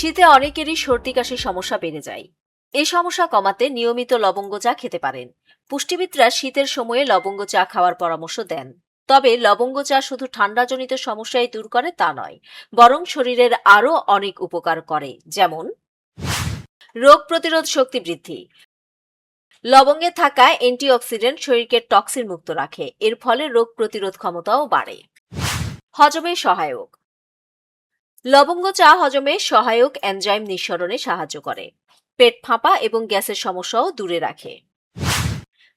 শীতে অনেকেরই সর্দি কাশির সমস্যা বেড়ে যায়। এই সমস্যা কমাতে নিয়মিত লবঙ্গ চা খেতে পারেন। পুষ্টিবিদরা শীতের সময়ে লবঙ্গ চা খাওয়ার পরামর্শ দেন। তবে লবঙ্গ চা শুধু ঠান্ডাজনিত সমস্যাই দূর করে তা নয়, বরং শরীরের আরও অনেক উপকার করে, যেমন রোগ প্রতিরোধ শক্তি বৃদ্ধি। লবঙ্গে থাকা অ্যান্টিঅক্সিডেন্ট শরীরকে টক্সিন মুক্ত রাখে, এর ফলে রোগ প্রতিরোধ ক্ষমতাও বাড়ে। হজমে সহায়ক। লবঙ্গ চা হজমে সহায়ক এনজাইম নিঃসরণে সাহায্য করে, পেট ফাঁপা এবং গ্যাসের সমস্যাও দূরে রাখে।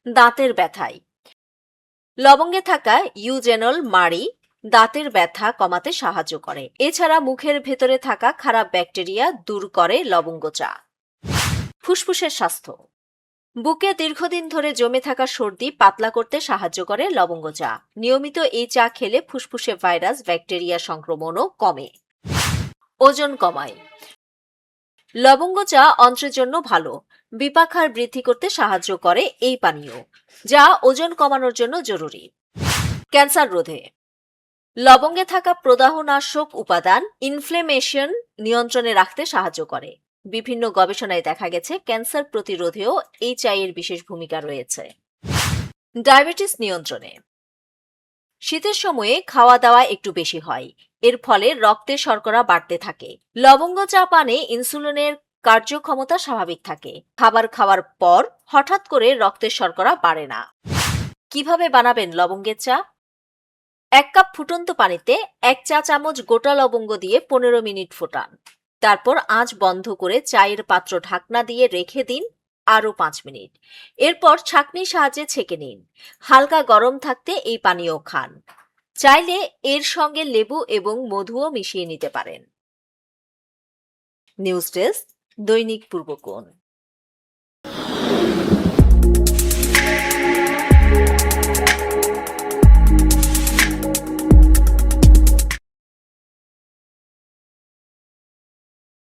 দাঁতের ব্যথায় লবঙ্গে থাকা ইউজেনল মারি দাঁতের ব্যথা কমাতে সাহায্য করে। এছাড়া মুখের ভেতরে থাকা খারাপ ব্যাকটেরিয়া দূর করে লবঙ্গ চা। ফুসফুসের স্বাস্থ্য। বুকে দীর্ঘদিন ধরে জমে থাকা সর্দি পাতলা করতে সাহায্য করে লবঙ্গ চা। নিয়মিত এই চা খেলে ফুসফুসে ভাইরাস ব্যাকটেরিয়া সংক্রমণও কমে। ওজন কমায়। লবঙ্গ চা অন্ত্রের জন্য ভালো, বিপাকহার বৃদ্ধি করতে সাহায্য করে এই পানীয়, যা ওজন কমানোর জন্য জরুরি। ক্যান্সার রোধে। লবঙ্গে থাকা প্রদাহনাশক উপাদান ইনফ্লেমেশন নিয়ন্ত্রণে রাখতে সাহায্য করে। বিভিন্ন গবেষণায় দেখা গেছে ক্যান্সার প্রতিরোধেও এই চায়ের বিশেষ ভূমিকা রয়েছে। ডায়াবেটিস নিয়ন্ত্রণে। শীতের সময়ে খাওয়া দাওয়া একটু বেশি হয়, এর ফলে রক্তে শর্করা বাড়তে থাকে। লবঙ্গ চা পানে ইনসুলিনের কার্যক্ষমতা স্বাভাবিক থাকে। খাবার খাওয়ার পর হঠাৎ করে রক্তের শর্করা বাড়ে না। কিভাবে বানাবেন লবঙ্গের চা? 1 কাপ ফুটন্ত পানিতে 1 চা চামচ গোটা লবঙ্গ দিয়ে 15 মিনিট ফোটান। তারপর আঁচ বন্ধ করে চায়ের পাত্র ঢাকনা দিয়ে রেখে দিন আরও 5 মিনিট। এরপর ছাঁকনির সাহায্যে ছেঁকে নিন। হালকা গরম থাকতে এই পানীয় খান। চাইলে এর সঙ্গে লেবু এবং মধুও মিশিয়ে নিতে পারেন। নিউজ ডেস্ক, দৈনিক পূর্বকোণ।